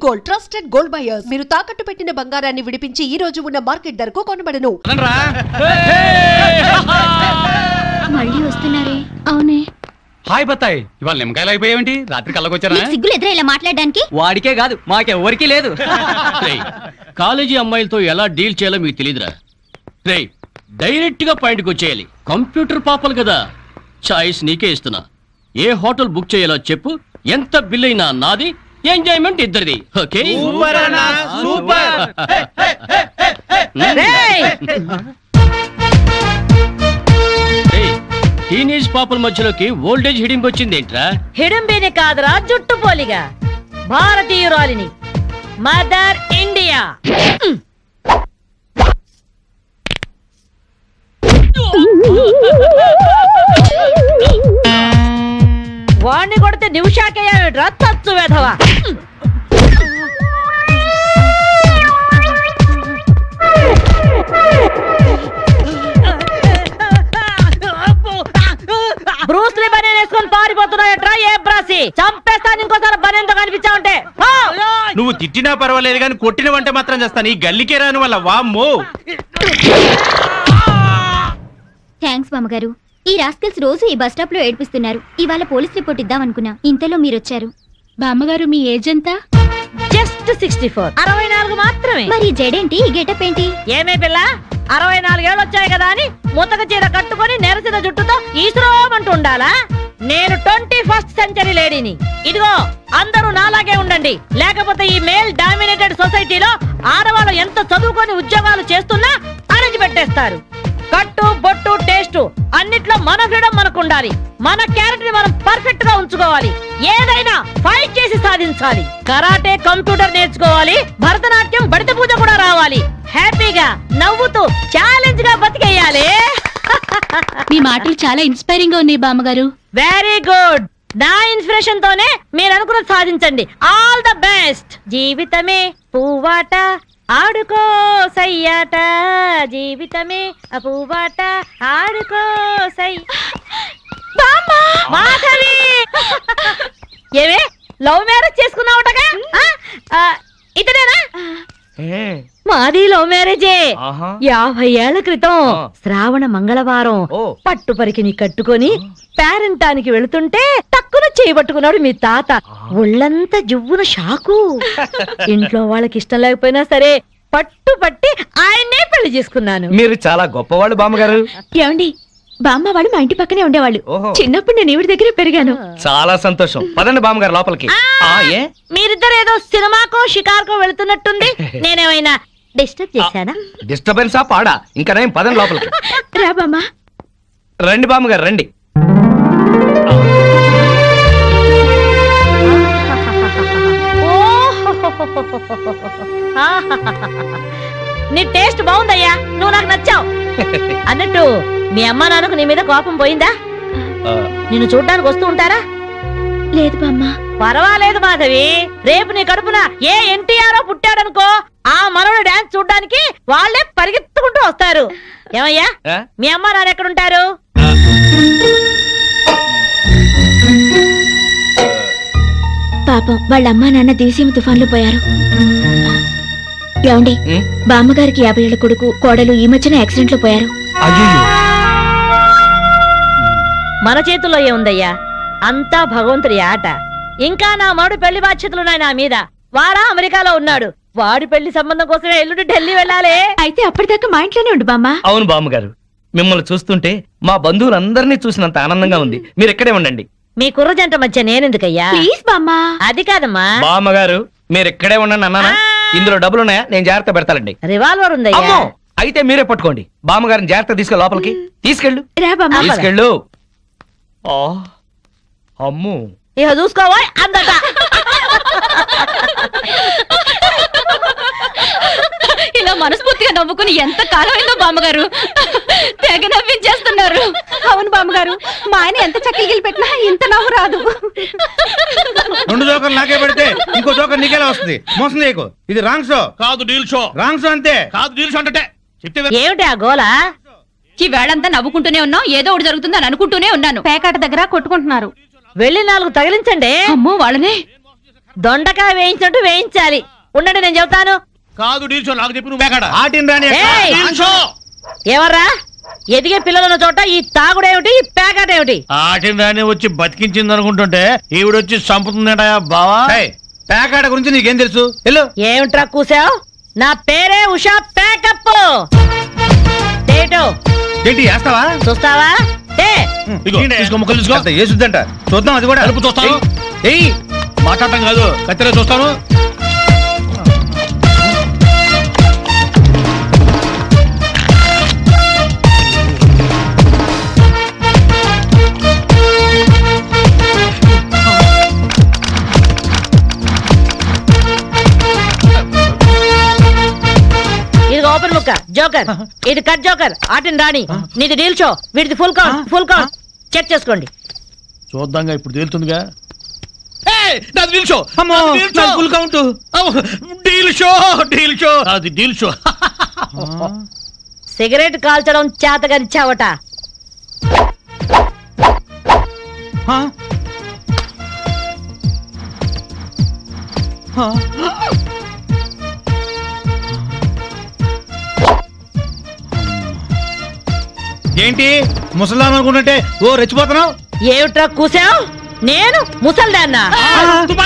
Gold, trusted gold buyers. మీరు తాకట్టు పెట్టిన బంగారాన్ని విడిపించి ఈ రోజు ఉన్న మార్కెట్ ధరకు కొనబడను. మళ్ళీ వస్తున్నారే? అవునే. హాయ్ బత్తాయి, ఇవాళ నిమ్మకాయలు అయిపోయావేంటి? రాత్రి కళ్ళకొచ్చారా? సిగ్గులు ఎదురా ఇలా మాట్లాడడానికి? వాడికే కాదు మాకెవరికి లేదు. కాలేజీ అమ్మాయిలతో ఎలా డీల్ చేయాలో మీకు తెలియదురా. డైరెక్ట్ గా పాయింట్కి వచ్చేయాలి. కంప్యూటర్ పాపలు కదా, చాయిస్ నీకే ఇస్తున్నా. ఏ హోటల్ బుక్ చేయాలో చెప్పు, ఎంత బిల్ అయినా నాది, ఎంజాయ్మెంట్ ఇద్దరిది. ఓకే? టీనేజ్ పాపల మధ్యలోకి ఓల్డేజ్ హిడింపు వచ్చింది ఏంట్రా? హిడింబిని కాదురా, జుట్టు పోలిగా భారతీయురాలిని, మదర్ ఇండియా. వాణ్ణి కొడితే నిమిషాకేయా తచ్చు వెధవా. బ్రూస్లీ బనేన్ వేసుకొని పారిపోతున్నాయట్రా ఏ బ్రాసి? చంపేస్తాను ఇంకోసారి బనేన్తో కనిపించావంటే. నువ్వు తిట్టినా పర్వాలేదు కానీ కొట్టినవంటే మాత్రం చేస్తాను. ఈ గల్లికే రాను వల్ల వామ్మో. థ్యాంక్స్ మామగారు. ఈ రాస్కల్స్ రోజు ఈ బస్ స్టాప్ లో ఏడిపిస్తున్నారు. ఇవాళ పోలీస్ రిపోర్ట్ ఇద్దాం అనుకున్నా, ఇంతలో మీరొచ్చారు. బామ్మగారు మీ ఏజ్ ఎంత? జస్ట్ 64. 64 మాత్రమే. మరి జడేంటి, ఈ గెటప్ ఏంటి? ఏమే పిల్ల, 64 ఏళ్ళు వచ్చాయి కదా అని ముతక చీర కట్టుకొని నెరసిన జుట్టుతో ఈశ్వరమంటూ ఉండాలా? నేను 21st సెంచరీ లేడీని. ఇదిగో అందరూ నాలాగే ఉండండి, లేకపోతే ఈ మేల్ డామినేటెడ్ సొసైటీలో ఆడవాళ్ళు ఎంత చదువుకొని ఉద్యోగాలు చేస్తున్నా అణచి పెట్టేస్తారు. కట్టు బొట్టు టేస్ట్ అన్నిట్లో మన ఫ్రీడమ్ మనకు ఉండాలి. మన క్యారెక్టర్ ని మనం పర్ఫెక్ట్ గా ఉంచుకోవాలి. ఏదైనా ఫైట్ చేసి సాధించాలి. కరాటే, కంప్యూటర్ నేర్చుకోవాలి. భరతనాట్యం, బడిత పూజ కూడా రావాలి. హ్యాపీగా నవ్వుతూ ఛాలెంజ్ గా బతికేయాలి. మీ మాటలు చాలా ఇన్స్పైరింగ్ గా ఉన్నాయి బామ్మగారు. Very good. నా ఇన్స్పిరేషన్ తోనే మీరు అనుకున్నది సాధించండి. All the best. జీవితమే పువ్వాట, ఆడుకో సయ్యాట, జీవితమే అపువాట, ఆడుకో సై. మాధవి, ఏవే లవ్ మ్యారేజ్ చేసుకున్నావుటగా? ఇతనేనా? మాది లవ్ మ్యారేజే. 50 ఏళ్ల క్రితం శ్రావణ మంగళవారం పట్టు పరికిని కట్టుకొని పేరంటానికి వెళుతుంటే టక్కున చేయబట్టుకున్నాడు మీ తాత. ఒళ్ళంతా జువ్వున షాకు. ఇంట్లో వాళ్ళకి ఇష్టం లేకపోయినా సరే పట్టు పట్టి ఆయన్నే పెళ్లి చేసుకున్నాను. మీరు చాలా గొప్పవాళ్ళు బామ్మగారు. ఏమండి, బామ్మ వాళ్ళు మా ఇంటి పక్కనే ఉండేవాళ్ళు. చిన్నప్పుడు నేను ఈవిడ దగ్గరే పెరిగాను. చాలా సంతోషం. పదండి బామ్మగారు లోపలికి. మీరిద్దరు ఏదో సినిమాకో షికార్కో వెళుతున్నట్టుంది. నేనేమైనా డిస్టర్బ్ చేశానా? డిస్టర్బెన్సా పాడా? ఇంకా నేను పదండి లోపలికి. రా బామ్మ. రండి బామ్మగారు రండి. నీ టేస్ట్ బాగుందయ్యా, నువ్వు నాకు నచ్చావు. అన్నట్టు మీ అమ్మ నాన్నకు నీ మీద కోపం పోయిందా? నిన్ను చూడ్డానికి వస్తూ ఉంటారా? లేదు బామ్మ. పర్వాలేదు మాధవి, రేపు నీ కడుపున ఏ ఎన్టీఆర్ పుట్టాడనుకో, ఆ మనోడు డాన్స్ చూడ్డానికి వాళ్ళే పరిగెత్తుకుంటూ వస్తారు. ఏమయ్యా, మీ అమ్మ నాన్న ఎక్కడుంటారు? పాపం వాళ్ళ అమ్మా నాన్న దివిసీమ తుఫాన్లో పోయారు. ఏమండి, బామ్మగారికి 50 ఏళ్ల కొడుకు కోడలు ఈ మధ్యన యాక్సిడెంట్ లో పోయారు. మన చేతుల్లో ఏముందయ్యా, అంతా భగవంతుడి ఆట. ఇంకా నా మాడు పెళ్లి బాధ్యతలున్నాయి నా మీద. వాడా అమెరికాలో ఉన్నాడు. వాడి పెళ్లి సంబంధం కోసమే ఎల్లుండి ఢిల్లీ వెళ్ళాలి. అయితే అప్పటిదాకా మా ఇంట్లోనే ఉండు బామ్మ. అవును బామ్మగారు, మిమ్మల్ని చూస్తుంటే మా బంధువులందరినీ చూసినంత ఆనందంగా ఉంది. మీరు ఇక్కడే ఉండండి. మీ కుర్ర జంట మధ్య నేనెందుకయ్యా? ప్లీజ్ బామ్మ. అది కాదమ్మా. బామ్మగారు మీరు ఇక్కడే ఉండండి అన్నానా? ఇందులో డబ్బులున్నాయా? నేను జాగ్రత్త పెడతానండి. రివాల్వర్ ఉందయ్యా. అయితే మీరే పట్టుకోండి. బామ్మగారిని జాగ్రత్త తీసుకెళ్ళి లోపలికి తీసుకెళ్ళు. తీసుకెళ్ళు. అమ్ము, ఇక చూసుకోవా అందట. ఇలా మనస్ఫూర్తిగా నవ్వుకుని ఎంత కాలమైందో బామ్మగారు. తెగ నవ్వించేస్తున్నారు. అవును బామ్మగారు, మా ఆయన ఎంత చక్కగిలి పెట్టినా ఇంత నవ్వు రాదు. 2 జోకర్లు నాకే పెడితే ఇంకో జోకర్ నీకేలా వస్తుంది? మోసం చేయకు. ఇది రాంగ్ షో కాదు, డీల్ షో. రాంగ్ షో అంతే కాదు, డీల్ షో అంటే ఏమిటి ఆ గోలా? ఈ వేళంతా నవ్వుకుంటూనే ఉన్నాం, ఏదో ఒకటి జరుగుతుందని అనుకుంటూనే ఉన్నాను. పేకాట దగ్గర కొట్టుకుంటున్నారు. వెళ్ళి 4 తగిలించండి. అమ్మో వాళ్ళనే. దొండకాయ వేయించినట్టు వేయించాలి. ఉండండి నేను చెబుతాను. కాదు డీల్ షో నాకు చెప్పి నువ్వు మేకడ ఆటిని రాని ఏయ్! డీల్ షో ఎవర్రా ఎదిగే పిల్లలున్న చోట ఈ తాగుడేమిటి, ఈ ప్యాకెట్ ఏమిటి? ఆటిని రాని వచ్చి బతికించింది అనుకుంటుంటే ఈవిడొచ్చి చంపుతుందట బావా. ప్యాకాడ గురించి నీకేం తెలుసు? వెళ్ళు. ఏమిట్రా కూసావు? నా పేరే ఉషా ప్యాకప్. ఏంటి వేస్తావా? చూస్తావా? ఇదిగో, తీసుకో, ముక్కలు తీసుకో. అంత ఏసుద్దంట. చూద్దాం అది కూడా. కలుపు చూస్తాను. ఏయ్ మాట్లాడటం కాదు, కత్తిరే చూస్తాను. ఇది ఓపెన్ ముక్క జోకర్, ఇది కట్ జోకర్. ఆటిని రాణి, నీది డీల్ షో, వీడిది full count. Full count check చేసుకోండి. చూద్దాంగా, ఇప్పుడు తేలుతుందిగా. నాది డీల్ షో. అమ్మో, నాది డీల్ షో. నాది full count. Deal show, deal show. అది డీల్ షో. సిగరెట్ కాల్చడం చేతగరిచావట. ఆ? ఆ? ఏంటి ముసలాం అనుకుంటుంటే ఓ రెచ్చిపోతున్నావు? ఏమిట్రా కూసావు? నేను ముసల్దాన్నా?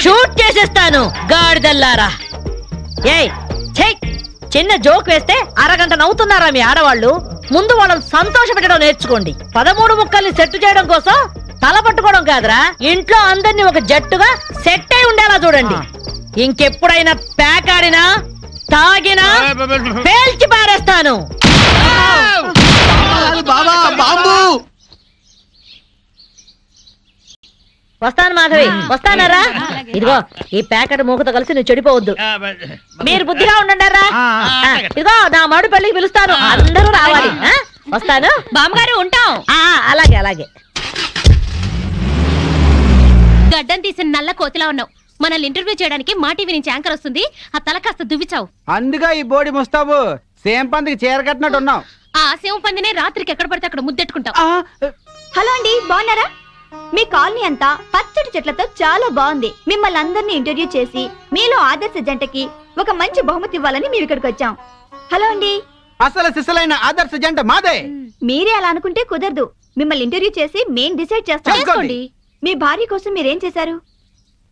షూట్ చేసేస్తాను గాడిదల్లారా. ఏయ్ ఛై, చిన్న జోక్ వేస్తే అరగంట నవ్వుతున్నారా మీ ఆడవాళ్ళు? ముందు వాళ్ళని సంతోష పెట్టడం నేర్చుకోండి. 13 ముక్కల్ని సెట్ చేయడం కోసం తల పట్టుకోవడం కాదురా, ఇంట్లో అందరినీ ఒక జట్టుగా సెట్ అయి ఉండేలా చూడండి. ఇంకెప్పుడైనా ప్యాక్ ఆడినా తాగినా పేల్చి పారేస్తాను. వస్తాను మాధవి, వస్తానరా? ఇదిగో ఈ ప్యాకెట్ మూకతో కలిసి నువ్వు చెడిపోవద్దు. మీరు బుద్ధిగా ఉండండిరా. ఇదిగో నా మడు పెళ్లికి పిలుస్తాను, అందరూ రావాలి. వస్తాను బామ్మగారు, ఉంటాం. అలాగే అలాగే. గడ్డం తీసిన నల్ల కోతిలా ఉన్నావు. మనల్ని ఇంటర్వ్యూ చేయడానికి మా టీవీ నుంచి యాంకర్ వస్తుంది. ఆ తల కాస్త దువ్విచావు. అందుగా ఈ బోడి ముస్తాబు సేమ్ పందికి చీర కట్టినట్టు ఉన్నావు. ఆ సేవ పందినే రాత్రికి ఎక్కడ పడితే అక్కడ ముద్దెట్టుకుంటావు. హలో అండి, బాగున్నారా? మీ కాలనీ అంతా పచ్చటి చెట్లతో చాలా బాగుంది. మిమ్మల్ని అందరినీ ఇంటర్వ్యూ చేసి మీలో ఆదర్శ జంటకి ఒక మంచి బహుమతి ఇవ్వాలని మేము ఇక్కడికి వచ్చాం. హలో అండి. అసలు సిసలైన ఆదర్శ జంట మాదే. మీరే అలా అనుకుంటే కుదరదు. మిమ్మల్ని ఇంటర్వ్యూ చేసి మేం డిసైడ్ చేస్తాం. చేసుకోండి. మీ భార్య కోసం మీరేం చేశారు?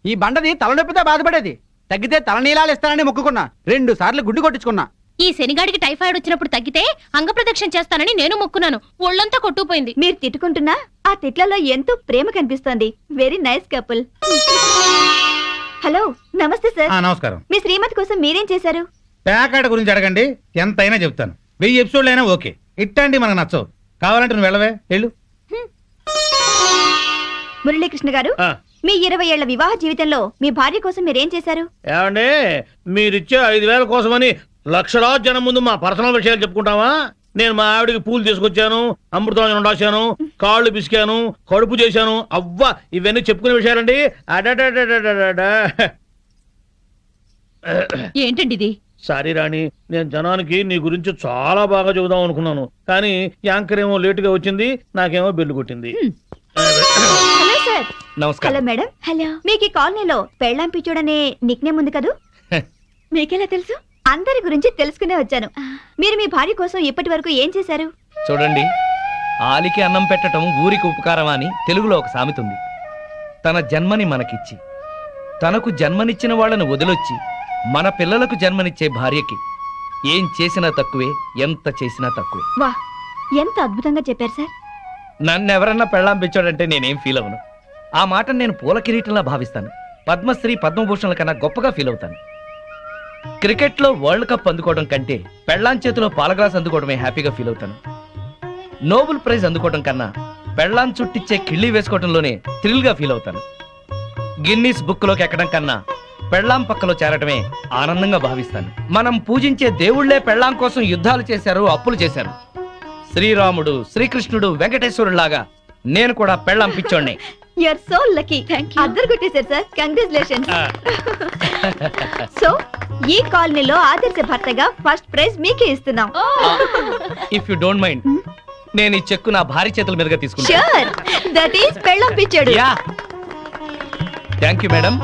ఈ బండది తలనొప్పితో బాధపడేది. తగ్గితే తలనీలాలు ఇస్తానని మొక్కుకున్నా. 2 సార్లు గుడ్డు కొట్టించుకున్నా. ఈ శనిగాడికి టైఫాయిడ్ వచ్చినప్పుడు తగ్గితే అంగప్రదక్షిణ చేస్తానని నేను మొక్కున్నాను. ఒళ్ళంతా కొట్టుకుపోయింది. మీరు తిట్టుకుంటున్నా ఆ తిట్లలో ఎంతో ప్రేమ కనిపిస్తోంది. Very nice couple. హలో, నమస్తే సార్. నమస్కారం. మీ శ్రీమతి కోసం మీరేం చేశారు? ప్యాకాడ గురించి అడగండి, ఎంతైనా చెప్తాను. 1000 ఎపిసోడ్లు అయినా ఓకే. ఇట్టండి మనకు నచ్చవు. కావాలంటే నువ్వు వెళ్ళవే, వెళ్ళు. మురళీకృష్ణ గారు, మీ 20 ఏళ్ల వివాహ జీవితంలో మీ భార్య కోసం మీరేం చేశారు? ఏమండి, మీరిచ్చే 5000 కోసమని లక్షలాది జనం ముందు మా పర్సనల్ విషయాలు చెప్పుకుంటావా? నేను మా ఆవిడికి పూలు తీసుకొచ్చాను, అమృతం రాశాను, కాళ్ళు పిసికాను, కడుపు చేశాను. అవ్వ, ఇవన్నీ చెప్పుకునే విషయాలండి. ఏంటండి ఇది? సారీ రాణి, నేను జనానికి నీ గురించి చాలా బాగా చెబుదాం అనుకున్నాను, కానీ యాంకర్ ఏమో లేటుగా వచ్చింది, నాకేమో బెల్లు కొట్టింది. Hello sir. నమస్కారం. Hello madam. హలో. మీకు ఈ కాలనీలో పెళ్ళాం పిచ్చోడనే నిక్నేమ్ ఉంది కదూ? మీకెలా తెలుసు? అందరి గురించి తెలుసుకునే వచ్చాను. మీరు మీ భార్య కోసం ఇప్పటి వరకు ఏం చేశారు? చూడండి, ఆలికి అన్నం పెట్టడం ఊరికి ఉపకారం అని తెలుగులో ఒక సామెత ఉంది. తన జన్మని మనకిచ్చి తనకు జన్మనిచ్చిన వాళ్ళను వదిలొచ్చి మన పిల్లలకు జన్మనిచ్చే భార్యకి ఏం చేసినా తక్కువే, ఎంత చేసినా తక్కువే. వా, ఎంత అద్భుతంగా చెప్పారు సార్. నన్నెవరన్నా పెళ్ళాం పిచ్చోడంటే నేనేం ఫీల్ అవను. ఆ మాట నేను పూల కిరీటంలా భావిస్తాను. పద్మశ్రీ పద్మభూషణల కన్నా గొప్పగా ఫీల్ అవుతాను. క్రికెట్లో వరల్డ్ కప్ అందుకోవడం కంటే పెళ్ళాం చేతిలో పాల గ్లాస్ అందుకోవడమే హ్యాపీగా ఫీల్ అవుతాను. నోబెల్ ప్రైజ్ అందుకోవడం కన్నా పెళ్ళాం చుట్టిచ్చే కిళ్ళి వేసుకోవడంలోనే థ్రిల్గా ఫీల్ అవుతాను. గిన్నీస్ బుక్లోకి ఎక్కడం కన్నా పెళ్ళాం పక్కలో చేరటమే ఆనందంగా భావిస్తాను. మనం పూజించే దేవుళ్లే పెళ్ళాం కోసం యుద్ధాలు చేశారు, అప్పులు చేశారు. శ్రీరాముడు, శ్రీకృష్ణుడు, వెంకటేశ్వరులాగా నేను కూడా పెళ్ళాం పిచ్చోడ్నే. You are so lucky. అద్దరు కొట్టేశారు సార్. కంగ్రాచులేషన్స్. సో ఈ కాలనీలో ఆదర్శ భర్తగా ఫస్ట్ ప్రైజ్ మీకే ఇస్తున్నాం. ఇఫ్ యు డోంట్ మైండ్, నేను ఈ చెక్కు నా భార్య చేతుల మీదుగా తీసుకుంటా. ష్యూర్, దట్ ఈస్ పెళ్ళాం పిచ్చోడు. Thank you madam.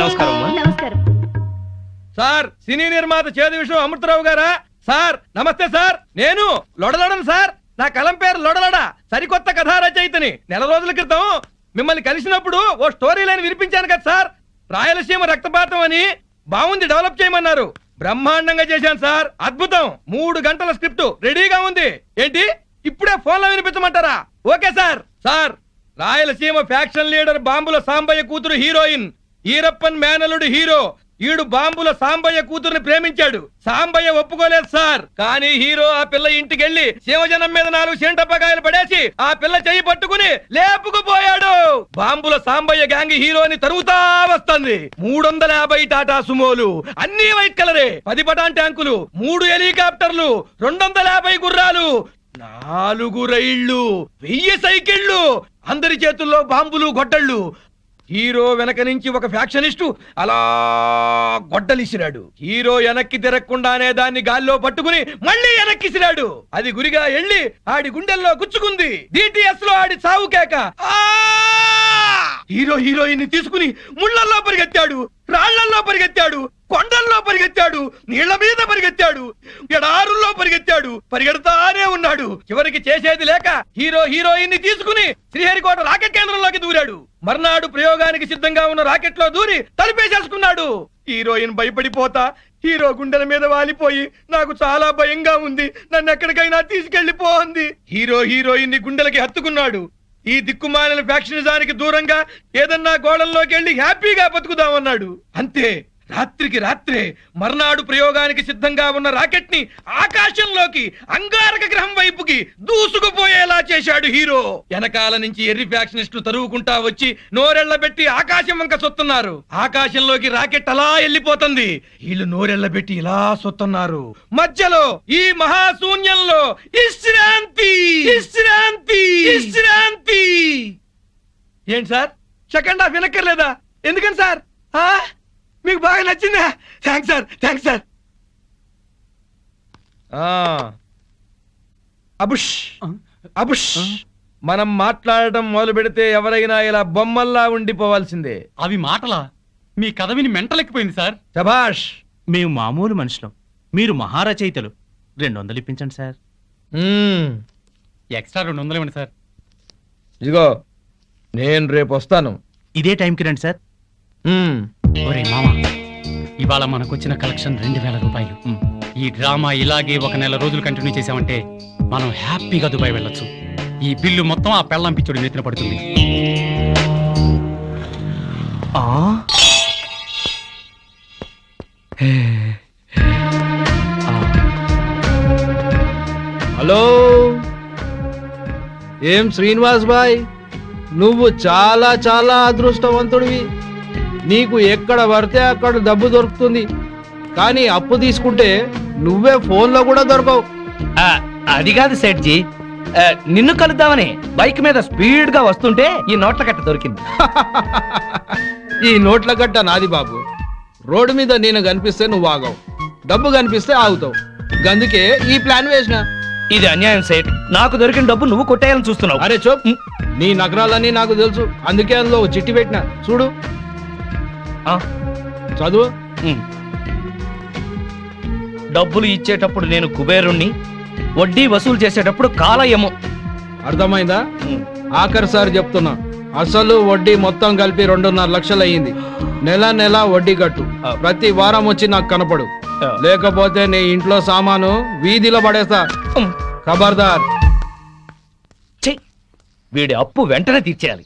నమస్కారం అమ్మా. నమస్కారం. సార్ సినీ నిర్మాత చేదు విషయం అమృతరావు గారా? సార్ నమస్తే సార్, నేను లొడలడను సార్. నా కలం పేరు లొడలడ, సరికొత్త కథా రచయితని. నెల రోజుల క్రితం మిమ్మల్ని కలిసినప్పుడు ఓ స్టోరీ లైన్ వినిపించాను కదా సార్. రాయలసీమ రక్తపాతం అని బాగుంది, డెవలప్ చేయమన్నారు. బ్రహ్మాండంగా చేశాను సార్, అద్భుతం. 3 గంటల స్క్రిప్ట్ రెడీగా ఉంది. ఏంటి ఇప్పుడే ఫోన్లో వినిపించమంటారా? Okay sir. Sir Rayalaseema faction leader బాంబుల సాంబయ్య కూతురు హీరోయిన్, ఈరప్పన్ మేనలుడు హీరో. ఈడు బాంబుల సాంబయ్య కూతురుని ప్రేమించాడు. సాంబయ్య ఒప్పుకోలేదు సార్. కానీ హీరో ఆ పిల్ల ఇంటికెళ్లి శివజనం మీద 4 సెంటపకాయలు పడేసి ఆ పిల్ల చెయ్యి పట్టుకుని లేపుకుపోయాడు. బాంబుల సాంబయ్య గ్యాంగ్ హీరోని తరుగుతా వస్తుంది. 350 టాటా సుమోలు, అన్ని వైట్ కలరే, 10 పటాన్ ట్యాంకులు, 3 హెలికాప్టర్లు, 250 గుర్రాలు, 4 రైళ్లు, 1000 సైకిళ్లు, అందరి చేతుల్లో బాంబులు గొడ్డళ్ళు. హీరో వెనక నుంచి ఒక ఫ్యాక్షనిస్టు అలా గొడ్డలిసిరాడు. హీరో వెనక్కి తిరగకుండానే దాన్ని గాల్లో పట్టుకుని మళ్ళీ వెనక్కిసిరాడు. అది గురిగా ఎళ్ళి ఆడి గుండెల్లో గుచ్చుకుంది. డిటిఎస్ లో ఆడి చావు కేక. హీరో హీరోయిన్ ని తీసుకుని ముళ్ళల్లో పరిగెత్తాడు, రాళ్లల్లో పరిగెత్తాడు, కొండల్లో పరిగెత్తాడు, నీళ్ల మీద పరిగెత్తాడు, ఎడారుల్లో పరిగెత్తాడు. పరిగెడతానే ఉన్నాడు. చివరికి చేసేది లేక హీరో హీరోయిన్ ని తీసుకుని శ్రీహరికోట రాకెట్ కేంద్రంలోకి దూరాడు. మర్నాడు ప్రయోగానికి సిద్ధంగా ఉన్న రాకెట్ లో దూరి తలిపేసేసుకున్నాడు. హీరోయిన్ భయపడిపోతా హీరో గుండెల మీద వాలిపోయి నాకు చాలా భయంగా ఉంది, నన్ను ఎక్కడికైనా తీసుకెళ్లిపో అంది. హీరో హీరోయిన్ ని గుండెలకి హత్తుకున్నాడు. ఈ దిక్కుమాలిన ఫ్యాక్షనిజానికి దూరంగా ఏదన్నా గోడల్లోకి వెళ్లి హ్యాపీగా బతుకుదామన్నాడు. అంతే, రాత్రికి రాత్రే మర్నాడు ప్రయోగానికి సిద్ధంగా ఉన్న రాకెట్ ని ఆకాశంలోకి అంగారక గ్రహం వైపుకి దూసుకుపోయేలా చేశాడు హీరో. వెనకాల నుంచి ఎర్రి ఫ్యాక్షనిస్టులు తరువుకుంటా వచ్చి నోరెళ్లబెట్టి ఆకాశం వంక సొత్తున్నారు. ఆకాశంలోకి రాకెట్ అలా వెళ్ళిపోతుంది, వీళ్ళు నోరెళ్లబెట్టి ఇలా సొత్తున్నారు. మధ్యలో ఈ మహాశూన్యంలో విశ్రాంతి విశ్రాంతి విశ్రాంతి. ఏంటి సార్ సెకండ్ హాఫ్ వినక్కర్లేదా? ఎందుకని సార్? మీకు బాగా నచ్చిందా? Thanks sir, thanks sir. అబుష్ అబుష్. మనం మాట్లాడటం మొదలు పెడితే ఎవరైనా ఇలా బొమ్మల్లా ఉండిపోవాల్సిందే. అవి మాటలా? మీ కథ విని మెంటలెక్కిపోయింది సార్. శభాష్. మేము మామూలు మనుషులం, మీరు మహారచయితలు. 200 ఇప్పించండి సార్. ఎక్స్ట్రా 200 ఇవ్వండి సార్. ఇదిగో నేను రేపు వస్తాను. ఇదే టైంకి రండి సార్. ఒరే మామ, ఇవాళ మనకొచ్చిన కలెక్షన్ 2000 రూపాయలు. ఈ డ్రామా ఇలాగే 1 నెల రోజులు కంటిన్యూ చేసామంటే మనం హ్యాపీగా దుబాయ్ వెళ్ళొచ్చు. ఈ బిల్లు మొత్తం ఆ పెళ్ళాం పిచ్చోడి నెత్తిన పడుతుంది. హలో, ఏం శ్రీనివాస్ బాయ్, నువ్వు చాలా చాలా అదృష్టవంతుడివి. నీకు ఎక్కడ పడితే అక్కడ డబ్బు దొరుకుతుంది, కానీ అప్పు తీసుకుంటే నువ్వే ఫోన్లో కూడా దొరకవు. అది కాదు సేట్జీ, నిన్ను కలుద్దామని బైక్ మీద స్పీడ్ గా వస్తుంటే ఈ నోట్ల కట్ట దొరికింది. ఈ నోట్ల కట్ట నాది బాబు. రోడ్డు మీద నేను కనిపిస్తే నువ్వు ఆగవు, డబ్బు కనిపిస్తే ఆగుతావు. అందుకే ఈ ప్లాన్ వేసిన. ఇది అన్యాయం సేట్. నాకు దొరికిన డబ్బు నువ్వు కొట్టేయాలని చూస్తున్నావు. అరే చూప్, నీ నగరాలన్నీ నాకు తెలుసు, అందుకే అందులో చిట్టి పెట్టిన. చూడు, చదువు. డబ్బులు ఇచ్చేటప్పుడు నేను కుబేరుణ్ణి, వడ్డీ వసూలు చేసేటప్పుడు కాలయము. అర్థమైందా? ఆఖరిసారి చెప్తున్నా, అసలు వడ్డీ మొత్తం కలిపి 2.5 లక్షలు అయ్యింది. నెల నెల వడ్డీ కట్టు. ప్రతి వారం వచ్చి నాకు కనపడు, లేకపోతే నీ ఇంట్లో సామాను వీధిలో పడేస్తా. ఖబర్దార్. వీడి అప్పు వెంటనే తీర్చేయాలి.